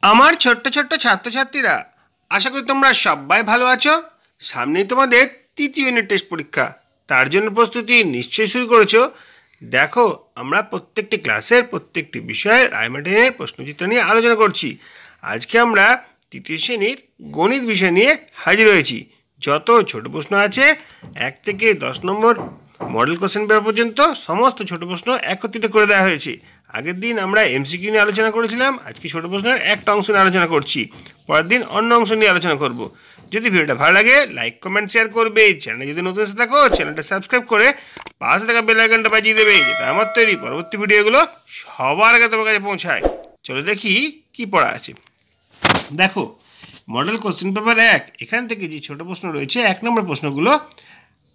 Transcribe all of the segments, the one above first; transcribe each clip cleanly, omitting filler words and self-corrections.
আমার ছোট্ট ছোট্ট ছাত্রছাত্রীরা, আশা করি তোমরা সবাই ভালো আছো। সামনেই তোমাদের তৃতীয় ইউনিট টেস্ট পরীক্ষা, তার জন্য প্রস্তুতি নিশ্চয়ই শুরু করেছো। দেখো, আমরা প্রত্যেকটি ক্লাসের প্রত্যেকটি বিষয়ের রায়মার্টিনের প্রশ্নচিত্র নিয়ে আলোচনা করছি। আজকে আমরা তৃতীয় শ্রেণীর গণিত বিষয় নিয়ে হাজির হয়েছি। যত ছোট প্রশ্ন আছে 1 থেকে 10 নম্বর মডেল কোশ্চেন পেপার পর্যন্ত সমস্ত ছোট প্রশ্ন একত্রিত করে দেওয়া হয়েছে। আগের দিন আমরা এমসিকিউ নিয়ে আলোচনা করেছিলাম, আজকে ছোট প্রশ্নের একটা অংশ নিয়ে আলোচনা করছি, পরের দিন অন্য অংশ নিয়ে আলোচনা করব। যদি ভিডিওটা ভালো লাগে লাইক কমেন্ট শেয়ার করবে, চ্যানেলে যদি নতুন এসে থাকো চ্যানেলটা সাবস্ক্রাইব করে পাশে থাকা বেল আইকনটা বাজিয়ে দেবে, যেটা আমার তৈরি পরবর্তী ভিডিওগুলো সবার আগে তোমার কাছে পৌঁছায়। চলো দেখি কি পড়া আছে। দেখো, মডেল কোশ্চেন পেপার 1, এখান থেকে যে ছোট প্রশ্ন রয়েছে 1 নম্বর প্রশ্নগুলো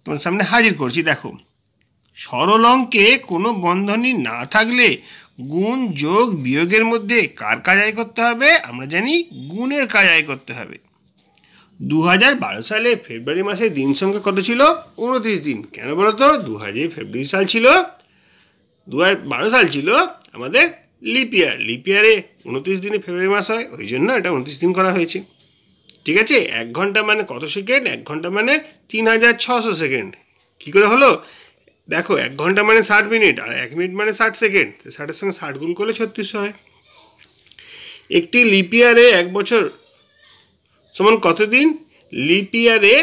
তোমার সামনে হাজির করছি। দেখো, সরল অঙ্কে কোনো বন্ধনী না থাকলে গুণ যোগ বিয়োগের মধ্যে কার কাজ আয় করতে হবে? আমরা জানি গুণের কাজ আয় করতে হবে। 2012 সালে ফেব্রুয়ারি মাসের দিন সংখ্যা কত ছিল? 29 দিন। কেন বলো তো? 2012 সাল ছিল আমাদের লিপ ইয়ার। লিপ ইয়ারে 29 দিনে ফেব্রুয়ারি মাস হয়, ওই জন্য এটা 29 দিন করা হয়েছে। ঠিক আছে। 1 ঘন্টা মানে কত সেকেন্ড? 1 ঘন্টা মানে 3600 সেকেন্ড। কী করে হলো? দেখো, 1 ঘন্টা মানে 60 মিনিট, আর 1 মিনিট মানে 60 সেকেন্ড। 60-এর সঙ্গে 60 গুণ করলে 3600 হয়। একটি লিপ ইয়ারে 1 বছর সমান কত দিন? লিপ ইয়ারে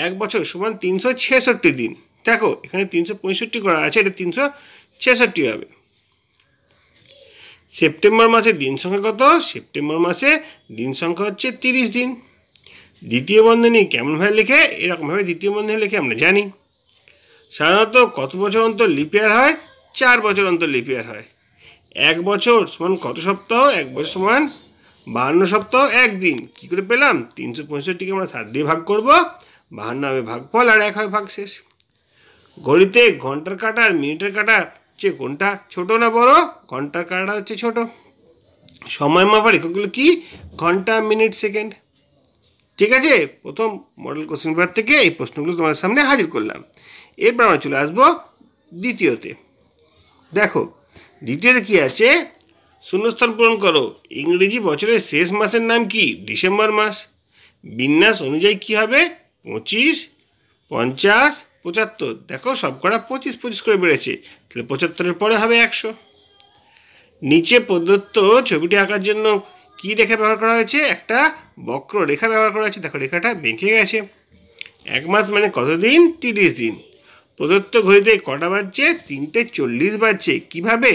1 বছর সমান 366 দিন। দেখো, এখানে 365 করা আছে, এটা 366 হবে। সেপ্টেম্বর মাসে দিন সংখ্যা কত? সেপ্টেম্বর মাসে দিন সংখ্যা হচ্ছে 30 দিন। দ্বিতীয় বন্ধনী কেমনভাবে লেখে? এরকমভাবে দ্বিতীয় বন্ধনী লেখে আমরা জানি। সাধারণত কত বছর অন্তর লিপ ইয়ার হয়? 4 বছর অন্তর লিপ ইয়ার হয়। 1 বছর সমান কত সপ্তাহ? 1 বছর সমান 52 সপ্তাহ 1 দিন। কী করে পেলাম? 365কে আমরা 7 দিয়ে ভাগ করব, 52 হবে ভাগফল আর 1 হবে ভাগশেষ। ঘড়িতে ঘন্টার কাঁটা আর মিনিটের কাঁটা চেয়ে কোনটা ছোট না বড়? ঘন্টার কাঁটা হচ্ছে ছোট। সময় মাপার এককগুলো কি? ঘন্টা, মিনিট, সেকেন্ড। ঠিক আছে, প্রথম মডেল কোশ্চেন পেপার থেকে এই প্রশ্নগুলো তোমার সামনে হাজির করলাম। এরপর আমরা চলে আসবো দ্বিতীয়তে। দেখো, দ্বিতীয়তে কি আছে? শূন্যস্থান পূরণ করো। ইংরেজি বছরের শেষ মাসের নাম কি? ডিসেম্বর মাস। বিন্যাস অনুযায়ী কি হবে? 25, 50, 75। দেখো, সবকটা 25 করে বেড়েছে, তাহলে 75-এর পরে হবে 100। নিচে প্রদত্ত ছবিটি আঁকার জন্য কি রেখা ব্যবহার করা হয়েছে? একটা বক্র রেখা ব্যবহার করা হয়েছে। দেখো, রেখাটা বেঁকে গেছে। 1 মাস মানে কত দিন? 30 দিন। প্রদত্ত ঘড়িতে কটা বাজছে? 3:40 বাজছে। কিভাবে?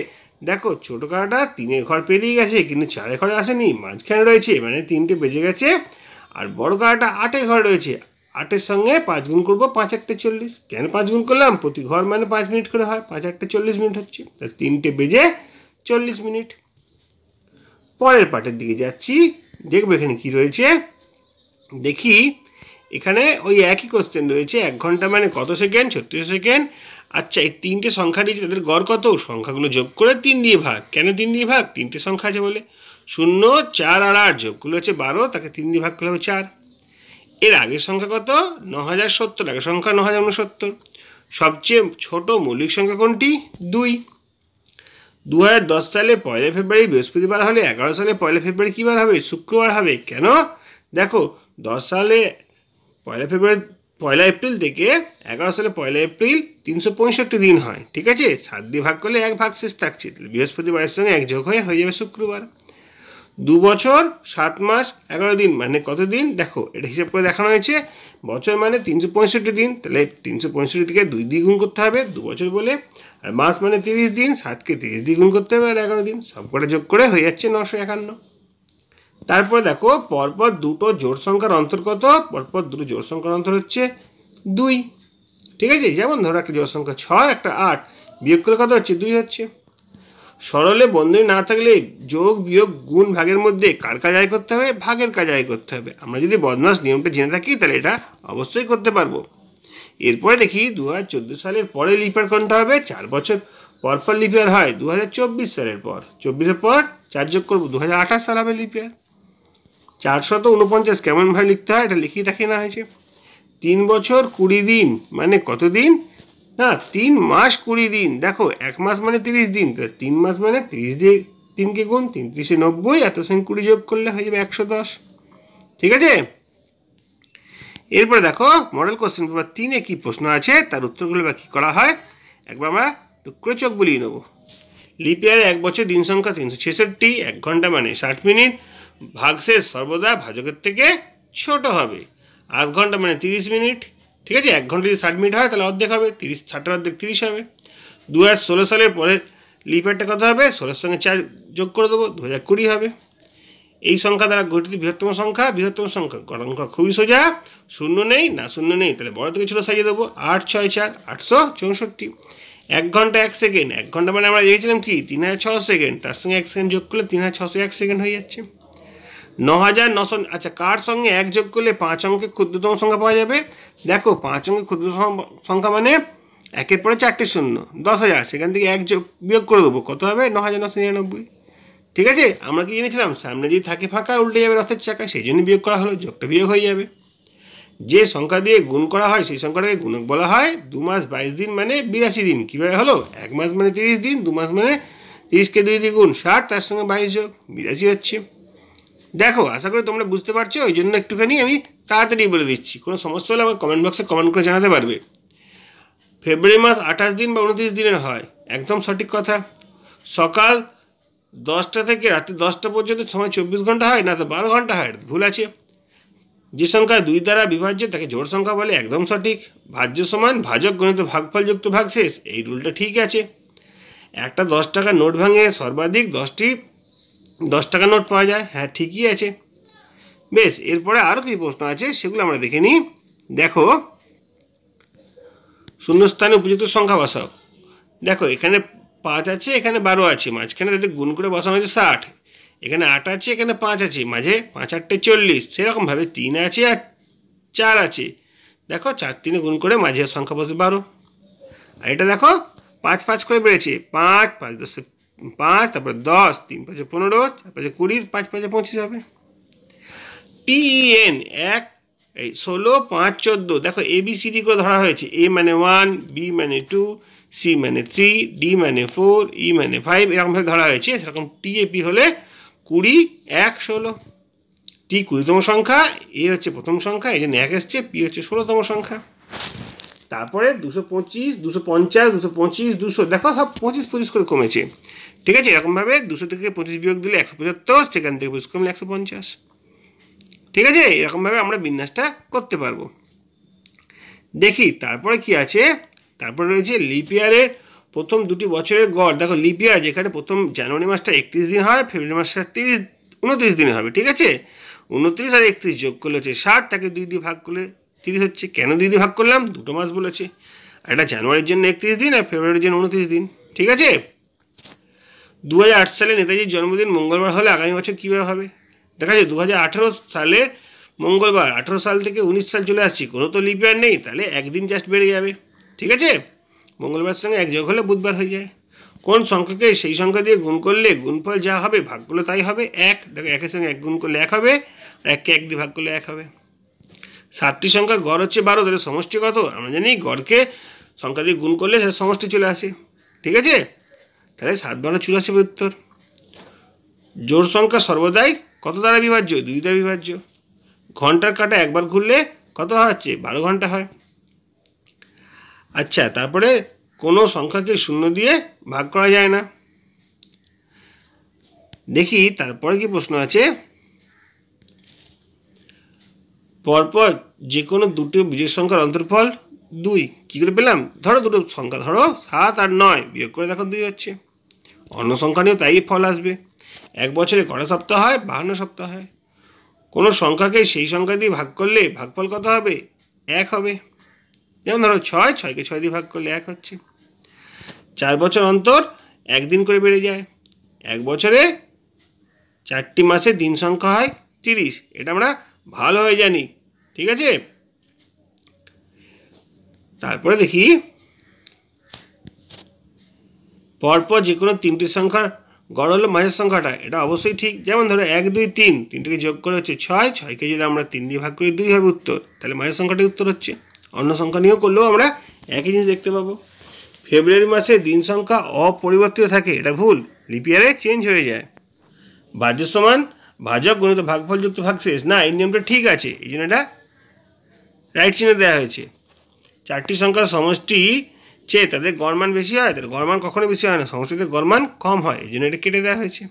দেখো, ছোটো কাঁটাটা 3-এর ঘর পেরিয়ে গেছে, কিন্তু 4-এর ঘরে আসেনি, মাঝখানে রয়েছে, মানে 3টে বেজে গেছে। আর বড় কাঁটাটা 8-এর ঘরে রয়েছে, 8-এর সঙ্গে 5 গুণ করবো, 5-8 40। কেন 5 গুণ করলাম? প্রতি ঘর মানে 5 মিনিট করে হয়, 5-8 40 মিনিট হচ্ছে, তাহলে 3টে বেজে 40 মিনিট। পরের পার্টের দিকে যাচ্ছি, দেখবো এখানে কি রয়েছে। দেখি, এখানে ওই একই কোশ্চেন রয়েছে। 1 ঘন্টা মানে কত সেকেন্ড? 36 সেকেন্ড। আচ্ছা, এই 3টে সংখ্যা দিয়েছে, তাদের গড় কত? সংখ্যাগুলো যোগ করে 3 দিয়ে ভাগ। কেন 3 দিয়ে ভাগ? 3টে সংখ্যা আছে বলে। 0, 4 আর 8 যোগ করলে হচ্ছে 12, তাকে 3 দিয়ে ভাগ করলে হবে 4। এর আগের সংখ্যা কত? 9070। আগের সংখ্যা 9069। সবচেয়ে ছোট মৌলিক সংখ্যা কোনটি? 2। 2010 সালে 1 ফেব্রুয়ারি বৃহস্পতিবার হলে 11 সালে 1 ফেব্রুয়ারি কী বার হবে? শুক্রবার হবে। কেন? দেখো, 10 সালে 1 এপ্রিল থেকে 11 সালে 1 এপ্রিল 365 দিন হয়। ঠিক আছে, 7 দিয়ে ভাগ করলে 1 ভাগশেষ থাকছে, তাহলে বৃহস্পতিবারের সঙ্গে 1 যোগ হয়ে যাবে শুক্রবার। 2 বছর 7 মাস 11 দিন মানে কত দিন? দেখো, এটা হিসাব করে দেখানো হয়েছে। বছর মানে 365 দিন, তাহলে 365-কে 2 দিয়ে গুণ করতে হবে 2 বছর বলে। আর মাস মানে 30 দিন, 7কে 30 দিয়ে গুণ করতে হবে, আর 11 দিন। সবকটা যোগ করে হয়ে যাচ্ছে 951। তারপরে দেখো, পরপর দুটো জোড় সংখ্যার অন্তর কত? পরপর দুটো জোড় সংখ্যার অন্তর হচ্ছে 2। ঠিক আছে, যেমন ধরো একটা জোড় সংখ্যা 6, একটা 8, বিয়োগ করলে কত হচ্ছে? 2 হচ্ছে। সরলে বন্ধনী না থাকলে যোগ বিয়োগ গুণ ভাগের মধ্যে কার কাজ আয় করতে হবে? ভাগের কাজ আয় করতে হবে। আমরা যদি বদমাস নিয়মটা জেনে থাকি তাহলে এটা অবশ্যই করতে পারবো। এরপরে দেখি, 2014 সালের পরে লিপ ইয়ার কোনটা হবে? 4 বছর পরপর লিপ ইয়ার হয় 2024 সালের পর। 24-এর পর 4 যোগ করবো, 2028 সাল হবে লিপ ইয়ার। 449 কেমনভাবে লিখতে হয়? এটা লিখিয়ে দেখে না হয়েছে। 3 বছর 20 দিন মানে কত দিন? না, 3 মাস 20 দিন। দেখো, 1 মাস মানে 30 দিন, তাহলে 3 মাস মানে 3 কে গুণ, 3 × 3 = 90, আর তার সঙ্গে 20 যোগ করলে হয়ে যাবে 110। ঠিক আছে, এরপরে দেখো মডেল কোশ্চেন পেপার 3-এ কী প্রশ্ন আছে তার উত্তরগুলো বা কী করা হয় একবার আমরা টুক করে চোখ বুলিয়ে নেব। লিপ ইয়ারে 1 বছর দিন সংখ্যা 366, 1 ঘন্টা মানে 60 মিনিট, ভাগশেষ সর্বদা ভাজকের থেকে ছোট হবে, আধ ঘন্টা মানে 30 মিনিট। ঠিক আছে, 1 ঘন্টা যদি 60 মিনিট হয় তাহলে অর্ধেক হবে, 60-এর অর্ধেক 30 হবে। 2016 সালের পরে লিপ ইয়ারটা কত হবে, 16-এর সঙ্গে 4 যোগ করে দেবো, 2020 হবে। এই সংখ্যা দ্বারা গঠিত বৃহত্তম সংখ্যা গঠন করা খুবই সোজা, শূন্য নেই না শূন্য নেই, তাহলে বড় থেকে ছোটো সাজিয়ে দেবো, 8 × 6 = 4, 864। 1 ঘন্টা 1 সেকেন্ড, 1 ঘন্টা মানে আমরা লিখেছিলাম কি 3600 সেকেন্ড, তার সঙ্গে 1 সেকেন্ড যোগ করলে 3601 সেকেন্ড হয়ে যাচ্ছে। 9900, আচ্ছা কার সঙ্গে 1 যোগ করলে 5 অঙ্কের ক্ষুদ্রতম সংখ্যা পাওয়া যাবে? দেখো 5 অঙ্কের ক্ষুদ্রতম সংখ্যা মানে 1-এর পরে 4টে শূন্য, 10,000, সেখান থেকে 1 বিয়োগ করে দেবো, কত হবে 9999। ঠিক আছে, আমরা কি জেনেছিলাম সামনে যদি থাকে ফাঁকা উল্টে যাবে রথের চাকা, সেই জন্য বিয়োগ করা হলো, যোগটা বিয়োগ হয়ে যাবে। যে সংখ্যা দিয়ে গুণ করা হয় সেই সংখ্যাটাকে গুণক বলা হয়। 2 মাস 22 দিন মানে 82 দিন। কীভাবে হলো? 1 মাস মানে 30 দিন, 2 মাস মানে 30-কে 2 দিয়ে গুণ 60, তার সঙ্গে 22 যোগ 82 হচ্ছে। দেখো আশা করি তোমরা বুঝতে পারছো, ওই জন্য একটুখানি আমি তাড়াতাড়ি বলে দিচ্ছি, কোনো সমস্যা হলে আমার কমেন্ট বক্সে কমেন্ট করে জানাতে পারবে। ফেব্রুয়ারি মাস 28 দিন বা 29 দিনের হয়, একদম সঠিক কথা। সকাল 10টা থেকে রাত্রি 10টা পর্যন্ত সময় 24 ঘন্টা হয় না, তো 12 ঘন্টা হয়, ভুল আছে। যে সংখ্যা 2 দ্বারা বিভাজ্য তাকে জোড় সংখ্যা বলে, একদম সঠিক। ভাজ্য সমান ভাজক গণিত ভাগফল যুক্ত ভাগশেষ, এই রুলটা ঠিক আছে। একটা 10 টাকার নোট ভাঙে সর্বাধিক 10টি 10 টাকার নোট পাওয়া যায়, হ্যাঁ ঠিকই আছে। বেশ, এরপরে আরও কী প্রশ্ন আছে সেগুলো আমরা দেখে নিই। দেখো, শূন্যস্থানে উপযুক্ত সংখ্যা বসাও। দেখো এখানে 5 আছে, এখানে 12 আছে, মাঝখানে তাদের গুণ করে বসানো হয়েছে 60, এখানে 8 আছে, এখানে 5 আছে, মাঝে 5 × 8 = 40, সেরকমভাবে 3 আছে আর 4 আছে। দেখো 4 × 3 গুণ করে মাঝে সংখ্যা বসে 12, আর এটা দেখো 5 5 করে বেড়েছে, 5 5 10 5, তারপরে 10, 3 5 15, 4 5 20, 5 5 25 হবে। PEN 1 এই 16 5 14, দেখো ABCD করে ধরা হয়েছে, A মানে 1, B মানে 2, C মানে 3, D মানে 4, E মানে 5, এরকমভাবে ধরা হয়েছে। সেরকম TAP হলে 20 1 16, T 20তম সংখ্যা, A হচ্ছে প্রথম সংখ্যা, এই জন্য 1 এসছে, P হচ্ছে 16তম সংখ্যা। তারপরে 225 250 225 200, দেখো সব 25 25 করে কমেছে। ঠিক আছে, এরকমভাবে 200 থেকে 25 বিয়োগ দিলে 175, সেখান থেকে 25 কমলে 150। ঠিক আছে, এরকমভাবে আমরা বিন্যাসটা করতে পারবো। দেখি তারপরে কি আছে। তারপরে রয়েছে লিপ ইয়ারের প্রথম 2টি বছরের গড়। দেখো লিপ ইয়ার যেখানে প্রথম জানুয়ারি মাসটা 31 দিন হয়, ফেব্রুয়ারি মাসটা 29 দিনে হবে। ঠিক আছে, 29 আর 31 যোগ করলে হচ্ছে 60, তাকে 2 দিয়ে ভাগ করলে 30 হচ্ছে। কেন 2 দিয়ে ভাগ করলাম? দুটো মাস বলেছে, আর এটা জানুয়ারির জন্য 31 দিন আর ফেব্রুয়ারির জন্য 29 দিন। ঠিক আছে, 2008 সালে নেতাজির জন্মদিন মঙ্গলবার হলে আগামী বছর কীভাবে হবে? দেখা যায় 2018 সালে মঙ্গলবার, 18 সাল থেকে 19 সাল চলে আসছি, কোনো তো লিপ ইয়ার নেই, তাহলে একদিন জাস্ট বেড়ে যাবে। ঠিক আছে, মঙ্গলবার সঙ্গে 1 যোগ হলে বুধবার হয়ে যায়। কোন সংখ্যাকে সেই সংখ্যা দিয়ে গুণ করলে গুণফল যা হবে ভাগ করলে তাই হবে 1। দেখো 1-এর সঙ্গে 1 গুণ করলে 1 হবে, আর 1-কে 1 দিয়ে ভাগ করলে 1 হবে। 7টি সংখ্যার গড় হচ্ছে 12, তাহলে সমষ্টি কত? আমরা জানি গড়কে সংখ্যা দিয়ে গুণ করলে সে সমষ্টি চলে আসে। ঠিক আছে, তাহলে 7 12 84 উত্তর। জোড় সংখ্যা সর্বদাই কত দ্বারা বিভাজ্য? 2 দ্বারা বিভাজ্য। ঘন্টার কাঁটা একবার ঘুরলে কত হচ্ছে? 12 ঘন্টা হয়। আচ্ছা, তারপরে কোনো সংখ্যাকে 0 দিয়ে ভাগ করা যায় না। দেখি তারপরে কি প্রশ্ন আছে। পরপর যে কোনো দুটো বিজোড় সংখ্যার অন্তর্ফল 2, কী করে পেলাম? ধরো দুটো সংখ্যা, ধরো 7 আর 9, বিয়োগ করে দেখো 2 হচ্ছে। অন্য সংখ্যা নিয়েও তাই ফল আসবে। 1 বছরে কটা সপ্তাহ হয়? 52 সপ্তাহ হয়। কোনো সংখ্যাকে সেই সংখ্যা দিয়ে ভাগ করলে ভাগফল কত হবে? 1 হবে। যেমন ধরো 6, 6-কে 6 দিয়ে ভাগ করলে 1 হচ্ছে। 4 বছর অন্তর 1 দিন করে বেড়ে যায়। 1 বছরে 4টি মাসে দিন সংখ্যা হয় 30, এটা আমরা ভালোভাবে জানি। ঠিক আছে, তারপরে দেখি পরপর যে কোনো 3টি সংখ্যার গড় হলো মাঝের সংখ্যাটা, এটা অবশ্যই ঠিক। যেমন ধরো 1 2 3, 3টিকে যোগ করে হচ্ছে 6, 6-কে যদি আমরা 3 দিয়ে ভাগ করি 2 হবে উত্তর, তাহলে মাঝের সংখ্যাটি উত্তর হচ্ছে। অন্য সংখ্যা নিয়েও করলেও আমরা একই জিনিস দেখতে পাবো। ফেব্রুয়ারি মাসে দিন সংখ্যা অপরিবর্তিত থাকে, এটা ভুল, লিপ ইয়ারে চেঞ্জ হয়ে যায়। ভাজ্য সমান ভাজক গুণিত ভাগফল যুক্ত ভাগশেষ। না, এই নিয়মটা ঠিক আছে, এই জন্য এটা রাইট চিহ্ন দেওয়া হয়েছে। চারটি সংখ্যার সমষ্টি চেয়ে তাদের গড়মান বেশি হয়, তাদের গড়মান কখনো বেশি হয় না, সমষ্টিতে গড়মান কম হয়, এই জন্য এটা কেটে দেওয়া হয়েছে।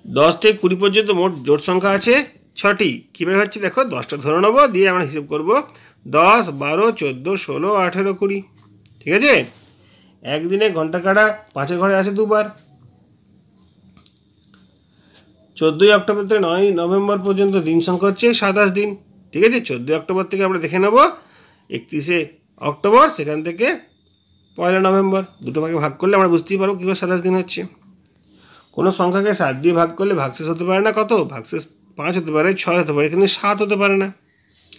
10 থেকে 20 পর্যন্ত মোট জোট সংখ্যা আছে 6টি। কীভাবে হচ্ছে দেখো, 10টা ধরে নেবো, দিয়ে আমরা হিসেব করব 10, 12, 14, 16, 18, 20। ঠিক আছে। একদিনে ঘন্টা কাটা 5 ঘরে আসে 2 বার। 14 অক্টোবর থেকে 9 নভেম্বর পর্যন্ত দিন সংখ্যা হচ্ছে 27 দিন। ঠিক আছে। 14 অক্টোবর থেকে আমরা দেখে নেব 31 অক্টোবর, সেখান থেকে 1 নভেম্বর, দুটো ভাগে ভাগ করলে আমরা বুঝতেই পারবো কীভাবে 27 দিন হচ্ছে। কোনো সংখ্যাকে 7 দিয়ে ভাগ করলে ভাগশেষ হতে পারে না কত? ভাগশেষ 5 হতে পারে, 6 হতে পারে, কিন্তু 7 হতে পারে না।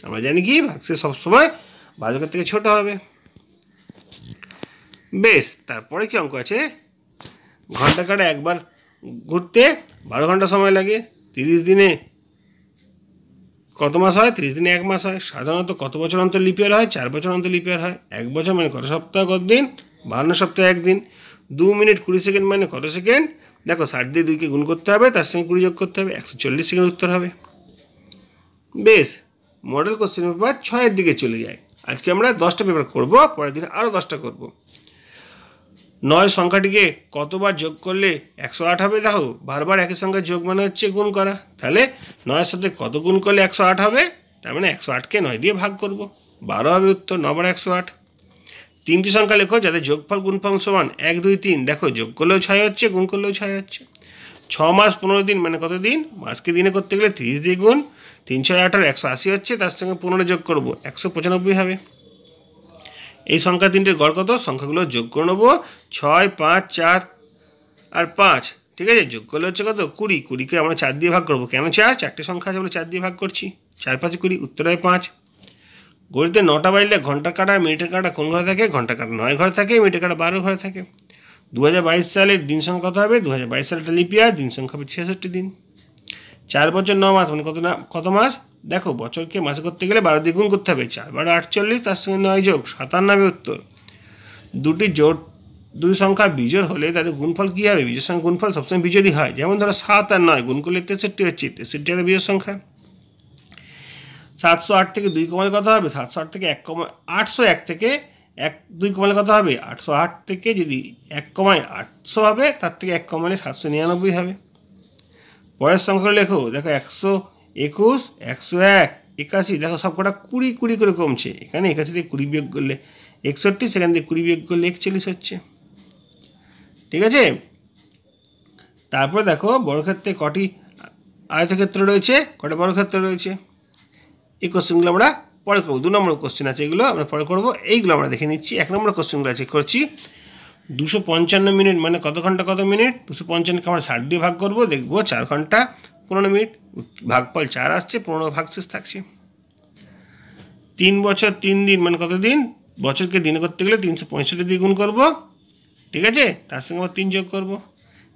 আমরা জানি কি ভাগশেষ সবসময় ভাজকের থেকে ছোট হবে। বেশ, তারপরে কি অঙ্ক আছে? ঘন্টা কাটা একবার ঘুরতে 12 ঘন্টা সময় লাগে। 30 দিনে কত মাস হয়? 30 দিনে 1 মাস হয়। সাধারণত কত বছর অন্তর লিপ ইয়ার হয়? 4 বছর অন্তর লিপ ইয়ার হয়। 1 বছর মানে কত সপ্তাহ, কত দিন? 52 সপ্তাহ 1 দিন। 2 মিনিট 20 সেকেন্ড মানে কত সেকেন্ড? দেখো 60 দিয়ে 2কে গুণ করতে হবে, তার সঙ্গে 20 যোগ করতে হবে, 140 সেকেন্ড উত্তর হবে। বেশ, মডেল কোশ্চেন পেপার 6 দিকে চলে যায়। আজকে আমরা 10টা পেপার করব, পরের দিন আরও 10টা করব। 9 সংখ্যাটিকে কতবার যোগ করলে 108 হবে? দেখো বারবার একই সংখ্যার যোগ মানে হচ্ছে গুণ করা, তাহলে 9-এর সাথে কত গুণ করলে 108 হবে? তার মানে 108কে 9 দিয়ে ভাগ করব, 12 হবে উত্তর। 9 বার 108। 3টি সংখ্যা লেখো যাদের যোগফল গুণফল সমান 1, 2, 3। দেখো যোগ করলেও 6 হচ্ছে, গুণ করলেও 6 হচ্ছে। 6 মাস 15 দিন মানে কত দিন? মাসকে দিনে করতে গেলে 30 দিয়ে গুণ, 3, 6, 18, 180 হচ্ছে, তার সঙ্গে 15 যোগ করব, 195 হবে। এই সংখ্যা তিনটের গড় কত? সংখ্যাগুলো যোগ করে নেবো, 6, 5, 4 আর 5। ঠিক আছে। যোগ করলে হচ্ছে কত? 20। 20কে আমরা 4 দিয়ে ভাগ করবো। কেন 4? 4টে সংখ্যা আছে বলে 4 দিয়ে ভাগ করছি। 4, 5, 20, উত্তর হয় 5। ঘড়িতে 9টা বাজলে ঘন্টা কাটা আর মিনিটের কাটা কোন ঘরে থাকে? ঘন্টা কাটা 9 ঘরে থাকে, মিনিটের কাটা 12 ঘরে থাকে। 2022 সালের দিন সংখ্যা কত হবে? 2022 সালটা লিপ ইয়ার, দিন সংখ্যা হবে 66 দিন। 4 বছর 9 মাস মানে কত মাস? দেখো বছরকে মাসে করতে গেলে 12 দিয়ে গুণ করতে হবে, 4 12 48, তার সঙ্গে 9 যোগ 57 হবে উত্তর। দুটি সংখ্যা বিজোড় হলে তাদের গুণফল কী হবে? বিজোড় সংখ্যা গুণফল সবসময় বিজোড়ই হয়। যেমন ধরো 7 আর 9 গুণ করলে 63 হচ্ছে, 63 একটা বিজোড় সংখ্যা। 708 থেকে 2 কমালে কত হবে? 708 থেকে 801 থেকে 2 কমালে কত হবে? 808 থেকে যদি 1 কমায় 800 হবে, তার থেকে 1 কমালে 799 হবে। পরের সংখ্যা লেখো। দেখো 121, 101, 81। দেখো সবকটা 20 20 করে কমছে। এখানে 81 থেকে 20 বিয়োগ করলে 61, সেখান থেকে 20 বিয়োগ করলে 41 হচ্ছে। ঠিক আছে। তারপরে দেখো বর্গক্ষেত্রে কটি আয়তক্ষেত্র রয়েছে, কটা বর্গক্ষেত্র রয়েছে? এই কোশ্চেনগুলো আমরা পরে করবো। 2 নম্বর কোশ্চেন আছে, এগুলো আমরা পরে করবো। এইগুলো আমরা দেখে নিচ্ছি। 1 নম্বর কোশ্চেনগুলো আছে করছি। 255 মিনিট মানে কত ঘন্টা কত মিনিট? 255কে আমরা 60 দিয়ে ভাগ করবো, দেখবো 4 ঘন্টা 15 মিনিট। ভাগফল 4 আসছে, 15 ভাগশেষ থাকছে। 3 বছর 3 দিন মানে কত দিন? বছরকে দিনে করতে গেলে 365 দিয়ে গুণ করবো। ঠিক আছে। তার সঙ্গে আবার 3 যোগ করবো,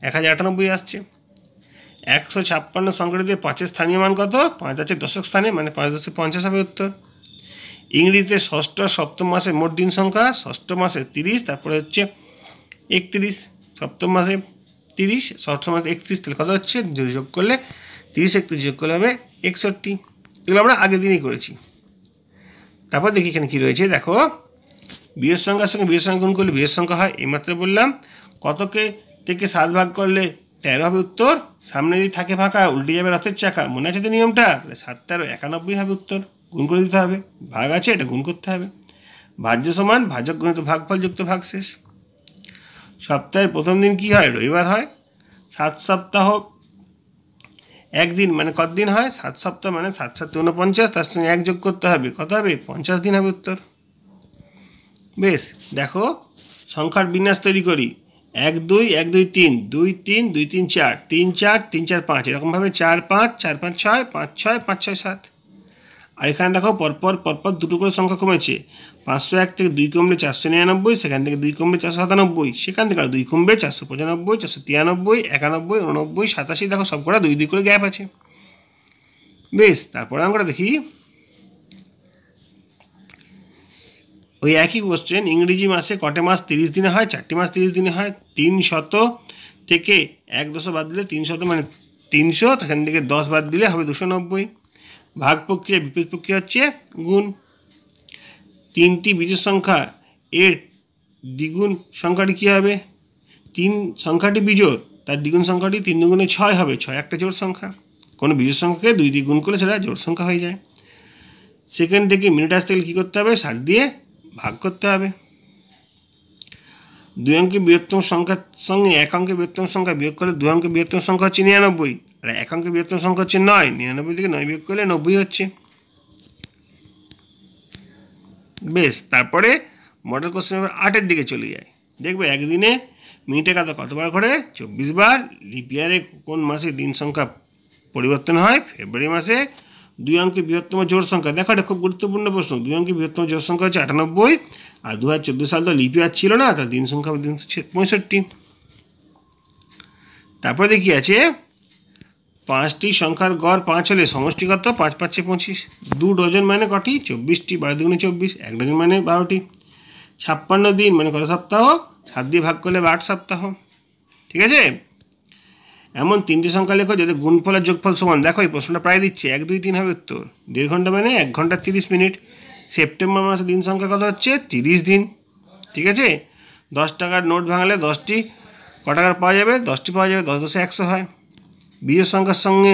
1098 আসছে। 156 সংখ্যাটিতে 5-এর স্থানীয় মান কত? 5 আছে দশক স্থানে, মানে 5 10 50 হবে উত্তর। ইংরেজিতে ষষ্ঠ আর সপ্তম মাসের মোট দিন সংখ্যা। ষষ্ঠ মাসে 30, তারপরে হচ্ছে 31। সপ্তম মাসে 30, সপ্তম মাসে 31, তাহলে কত হচ্ছে? যদি যোগ করলে 30 31 যোগ করলে হবে 61। এগুলো আমরা আগের দিনই করেছি। তারপর দেখি এখানে কী রয়েছে। দেখো বিয়ের সংখ্যার সঙ্গে বিয়ের সংখ্যা গুণ করলে বিয়ের সংখ্যা হয়, এইমাত্র বললাম। কতকে থেকে 7 ভাগ করলে 13 হবে উত্তর। সামনে যদি থাকে ফাঁকা উল্টে যাবে রথের চাকা, মনে আছে তো নিয়মটা? তাহলে 7 13 91 হবে উত্তর। গুণ করে দিতে হবে, ভাগ আছে এটা গুণ করতে হবে। ভাজ্য সমান ভাজক গুণিত ভাগফল যুক্ত ভাগশেষ। সপ্তাহের প্রথম দিন কি হয়? রবিবার হয়। 7 সপ্তাহ 1 দিন মানে কত দিন হয়? 7 সপ্তাহ মানে 7 7 49, তার সঙ্গে 1 যোগ করতে হবে, কত হবে? 50 দিন হবে উত্তর। বেশ, দেখো সংখ্যার বিন্যাস তৈরি করি। 1 2 1 2 3 2 3 2 3 4 3 4 3 4 5, এরকমভাবে 4 5 4 5 6 5 6 5 6 7। আর এখানে দেখো পরপর দুটো করে সংখ্যা কমেছে। 501 থেকে 2 কমলে 499, সেখান থেকে 2 কমলে 497, সেখান থেকে আর 2 কমবে 495, 493, 91, 89, 87। দেখো সবকটা 2 2 করে গ্যাপ আছে। বেশ, তারপরে আমরা দেখি ওই একই কোশ্চেন ইংরেজি মাসে কটে মাস 30 দিনে হয়, 4টি মাস 30 দিনে হয়। 300 থেকে 1 বাদ দিলে 300 মানে 300, সেখান থেকে 10 বাদ দিলে হবে 290। ভাগ প্রক্রিয়া বিপরীত প্রক্রিয়া হচ্ছে গুণ। 3টি বিজোড় সংখ্যা এর দ্বিগুণ সংখ্যাটি কী হবে? 3 সংখ্যাটি বিজোড়, তার দ্বিগুণ সংখ্যাটি 3 দুগুণে 6 হবে। 6 একটা জোড় সংখ্যা। কোনো বিজোড় সংখ্যাকে 2 দিয়ে গুণ করলে সেটা জোড় সংখ্যা হয়ে যায়। সেকেন্ড থেকে মিনিট আসতে গেলে কী করতে হবে? 60 দিয়ে ভাগ করতে হবে। 2 অঙ্কের বৃহত্তম সংখ্যার সঙ্গে 1 অঙ্কের বৃহত্তম সংখ্যা বিয়োগ করলে 2 অঙ্কের বৃহত্তম সংখ্যা হচ্ছে 99, আর 1 অঙ্কের বৃহত্তম সংখ্যা হচ্ছে 9। 99 থেকে 9 বিয়োগ করলে 90 হচ্ছে। বেশ, তারপরে মডেল কোশ্চেন নাম্বার 8-এর দিকে চলে যায়। দেখবে একদিনে মিনিটে কাটা কতবার ঘোরে? 24 বার। লিপ ইয়ারে কোন মাসে দিন সংখ্যা পরিবর্তন হয়? ফেব্রুয়ারি মাসে। 2 অঙ্কের বৃহত্তম জোড় সংখ্যা, দেখো এটা খুব গুরুত্বপূর্ণ প্রশ্ন। 2 অঙ্কের বৃহত্তম জোড় সংখ্যা হচ্ছে 98, আর 2014 সাল তো লিপ ইয়ার ছিল না, তার দিন সংখ্যা 65। তারপরে দেখি আছে 5টি সংখ্যার গড় 5 হলে সমষ্টি কত? 5 × 5 = 25। 2 ডজন মানে কটি? 24টি। 12 দুগুণে 24। 1 ডজন মানে 12টি। 56 দিন মানে কত সপ্তাহ? 7 দিয়ে ভাগ করলে 8 সপ্তাহ। ঠিক আছে? এমন 3টি সংখ্যা লেখো যাদের গুণফল আর যোগফল সমান। দেখো এই প্রশ্নটা প্রায় দিচ্ছে। 1, 2, 3 হবে উত্তর। 1.5 ঘন্টা মানে 1 ঘন্টা 30 মিনিট। সেপ্টেম্বর মাসে দিন সংখ্যা কত হচ্ছে? 30 দিন। ঠিক আছে? 10 টাকার নোট ভাঙলে 10টি ক টাকার পাওয়া যাবে? 10টি পাওয়া যাবে। 10 10 100 হয়। বিজোড় সংখ্যার সঙ্গে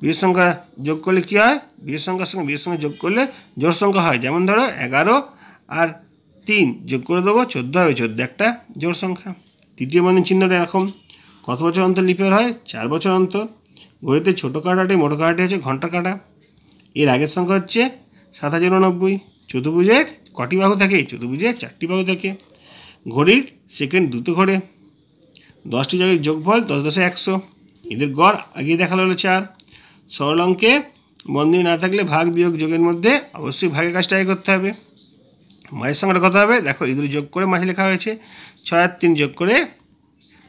বিজোড় সংখ্যা যোগ করলে কী হয়? বিজোড় সংখ্যার সঙ্গে বিজোড় সংখ্যা যোগ করলে জোড় সংখ্যা হয়। যেমন ধরো 11 আর 3 যোগ করে দেবো, 14 হবে। 14 একটা জোড় সংখ্যা। তৃতীয় বন্ধনী চিহ্নটা এরকম। কত বছর অন্তর লিপ ইয়ার হয়? 4 বছর অন্তর। ঘড়িতে ছোটো কাঁটাটি মোটো কাঁটাটি হচ্ছে ঘন্টার কাঁটা। এর আগের সংখ্যা হচ্ছে 7090। চতুর্ভুজের কটি বাহু থাকে? চতুর্ভুজের 4টি বাহু থাকে। ঘড়ির সেকেন্ড দ্রুত ঘোরে। 10টি জায়গায় যোগফল 10 10 100। এদের গড় আগে দেখালো হলো 4। সরল অঙ্কে বন্ধনী না থাকলে ভাগ বিয়োগ যোগের মধ্যে অবশ্যই ভাগের কাজটা আগে করতে হবে। মাসের সংখ্যাটা কত হবে? দেখো এই দুটো যোগ করে মাসে লেখা হয়েছে। 6 আর 3 যোগ করে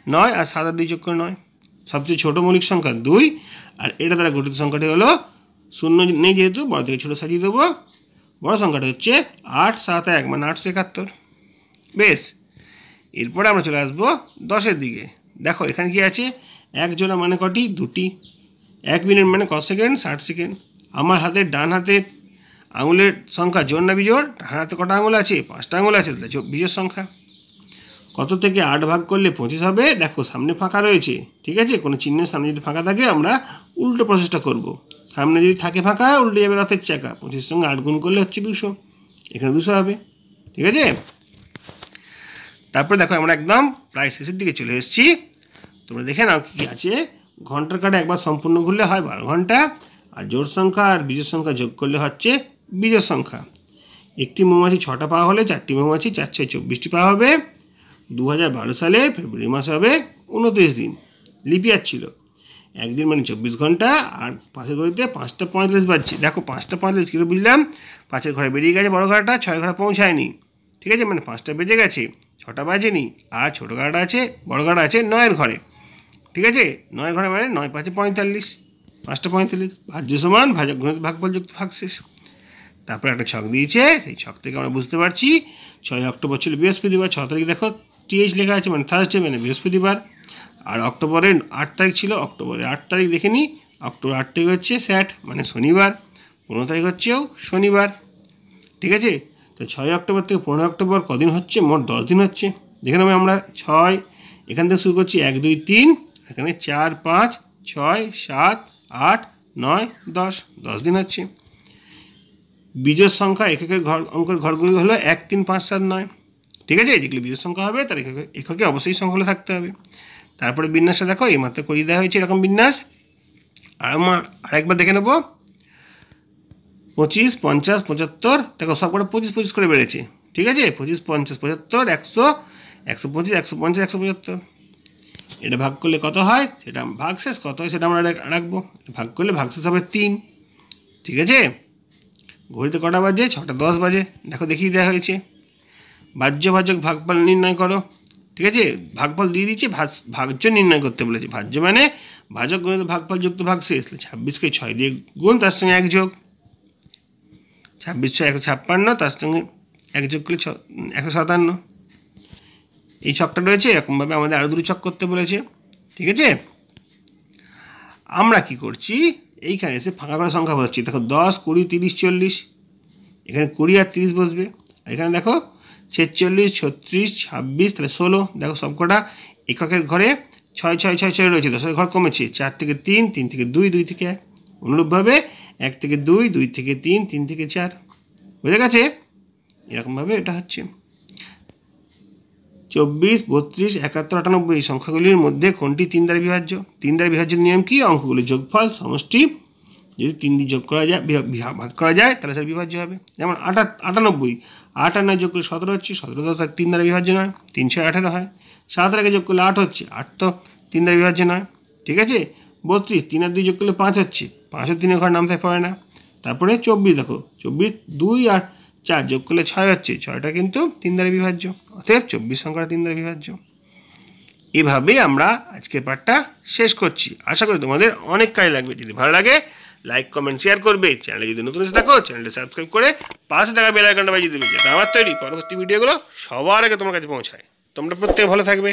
9, আর 7 আর 2 যোগ করে 9। সবচেয়ে ছোটো মৌলিক সংখ্যা 2, আর এটা দ্বারা গঠিত সংখ্যাটি হলো 0 নেই যেহেতু বড় থেকে ছোটো সাজিয়ে দেবো। বড় সংখ্যাটা হচ্ছে 8 7 1 মানে 871। বেশ, এরপরে আমরা চলে আসবো 10-এর দিকে। দেখো এখানে কি আছে? 1 জোড়া মানে কটি? 2টি। 1 মিনিট মানে কত সেকেন্ড? 60 সেকেন্ড। আমার হাতের ডান হাতের আঙুলের সংখ্যা জোড় না বিজোড়? ডান হাতে কটা আঙুল আছে? 5টা আঙুল আছে, তাহলে বিজোড় সংখ্যা। কত থেকে 8 ভাগ করলে 25 হবে? দেখো সামনে ফাঁকা রয়েছে। ঠিক আছে? কোনো চিহ্নের সামনে যদি ফাঁকা থাকে আমরা উল্টো প্রসেসটা করব। সামনে যদি থাকে ফাঁকা উল্টে যাবে রথের চাকা। 25 সঙ্গে 8 গুণ করলে হচ্ছে 200। এখানে 200 হবে। ঠিক আছে? তারপরে দেখো আমরা একদম প্রায় শেষের দিকে চলে এসেছি। তোমরা দেখে নাও কী আছে। ঘন্টার কাঁটা একবার সম্পূর্ণ ঘুরলে হয় 12 ঘন্টা, আর জোড় সংখ্যা আর বিজোড় সংখ্যা যোগ করলে হচ্ছে বিজোড় সংখ্যা। একটি মৌমাছি 6টা পাওয়া হলে 4টি মৌমাছি 4 6 24টি পাওয়া হবে। 2012 সালের ফেব্রুয়ারি মাসে হবে 29 দিন। লিপ ইয়ার ছিল। একদিন মানে 24 ঘন্টা, আর পাশের ঘড়িতে 5টা 45 বাজছে। দেখো 5টা 45 কিলো বুঝলাম? 5-এর ঘরে বেরিয়ে গেছে বড় ঘরটা, 6 ঘরে পৌঁছায়নি। ঠিক আছে? মানে 5টা বেজে গেছে, 6টা বাজেনি। আর ছোটো ঘরটা আছে, বড় ঘরটা আছে 9-এর ঘরে। ঠিক আছে? 9 ঘরে মানে 9 5 45, 5টা 45। ভাজ্য সমান ভাজক গুণিত ভাগফল যুক্ত ভাগশেষ। তারপর একটা ছক দিয়েছে, সেই ছক থেকে আমরা বুঝতে পারছি 6 অক্টোবর ছিল বৃহস্পতিবার। 6 তারিখ দেখো TH লেখা আছে, মানে থার্সডে মানে বৃহস্পতিবার। আর অক্টোবরের 8 তারিখ ছিল, অক্টোবরের 8 তারিখ দেখে নিই। অক্টোবর 8 তারিখ হচ্ছে স্যাট মানে শনিবার। 15 তারিখ হচ্ছেও শনিবার। ঠিক আছে? তো 6 অক্টোবর থেকে 15 অক্টোবর কদিন হচ্ছে? মোট 10 দিন হচ্ছে। দেখে নেবো আমরা 6 এখান থেকে শুরু করছি, 1 2 3, এখানে 4 5 6 7 8 9 10, 10 দিন হচ্ছে। বিজোড় সংখ্যা এককের ঘর অঙ্কের ঘরগুলি হলো 1 3 5 7 9। ঠিক আছে? যেগুলো বিজোড় সংখ্যা হবে তার এককে অবশ্যই সংখ্যাগুলো থাকতে হবে। তারপরে বিন্যাসটা দেখো এইমাত্র করিয়ে দেওয়া হয়েছে এরকম বিন্যাস। আর আমার আরেকবার দেখে নেবো। 25 50 75, দেখো সবকটা 25 25 করে বেড়েছে। ঠিক আছে? 25 50 75 100 125 150 175। এটা ভাগ করলে কত হয় সেটা ভাগশেষ কত হয় সেটা আমরা রাখবো। ভাগ করলে ভাগশেষ হবে 3। ঠিক আছে? ঘড়িতে কটা বাজে? 6টা 10 বাজে। দেখো দেখিয়ে দেওয়া হয়েছে। ভাজ্য ভাজক ভাগফল নির্ণয় করো। ঠিক আছে? ভাগফল দিয়ে দিচ্ছে, ভাজ্য নির্ণয় করতে বলেছে। ভাজ্য মানে ভাজক গুণিত ভাগফল যুক্ত ভাগশেষ। 26কে 6 দিয়ে গুণ, তার সঙ্গে 1 যোগ। 26 6 156, তার সঙ্গে 1 যোগ করলে 157। এই ছকটা রয়েছে। এরকমভাবে আমাদের আরও দুটো ছক করতে বলেছে, ঠিক আছে। আমরা কি করছি, এইখানে এসে ফাঁকা করে সংখ্যা বসাচ্ছি। দেখো 10, 20, 30, 40, এখানে 20 আর 30 বসবে। আর এখানে দেখো 46, 36, 26, তাহলে 16। দেখো সবকটা এককের ঘরে 6 6 6 6 রয়েছে, 10-এর ঘর কমেছে। 4 থেকে 3, 3 থেকে 2, 2 থেকে 1। অনুরূপভাবে 1 থেকে 2, 2 থেকে 3, 3 থেকে 4। বুঝে গেছে? এরকমভাবে এটা হচ্ছে 24, 32, 71, 98 এই সংখ্যাগুলির মধ্যে কোনটি 3 দ্বারা বিভাজ্য? 3 দ্বারা বিভাজ্যের নিয়ম কি? অঙ্কগুলির যোগফল সমষ্টি যদি 3 দিয়ে যোগ করা যায়, ভাগ করা যায়, তাহলে সেটা বিভাজ্য হবে। যেমন 98, 8 আর 9 যোগ করলে 17 হচ্ছে, 17 তো 3 দ্বারা বিভাজ্য নয়, 3 6 18 হয়। 7 আর 1 যোগ করলে 8 হচ্ছে, 8 তো 3 দ্বারা বিভাজ্য নয়, ঠিক আছে। 32, 3 আর 2 যোগ করলে 5 হচ্ছে, 5 ও 3 ঘর নামতে পারে না। তারপরে 24, দেখো 24, 2 আর 4 যোগ করলে 6 হচ্ছে, 6টা কিন্তু 3 দ্বারা বিভাজ্য, অতএব 24 সংখ্যাটা 3 দ্বারা বিভাজ্য। এভাবেই আমরা আজকের পাঠটা শেষ করছি। আশা করি তোমাদের অনেক কাজে লাগবে। যদি ভালো লাগে লাইক, কমেন্ট, শেয়ার করবে। চ্যানেলে যদি নতুন এসে থাকো চ্যানেলটা সাবস্ক্রাইব করে পাশে থাকা বেল আইকনটা বাজিয়ে দেবে, যাতে আমার তৈরি পরবর্তী ভিডিওগুলো সবার আগে তোমার কাছে পৌঁছায়। তোমরা প্রত্যেকে ভালো থাকবে।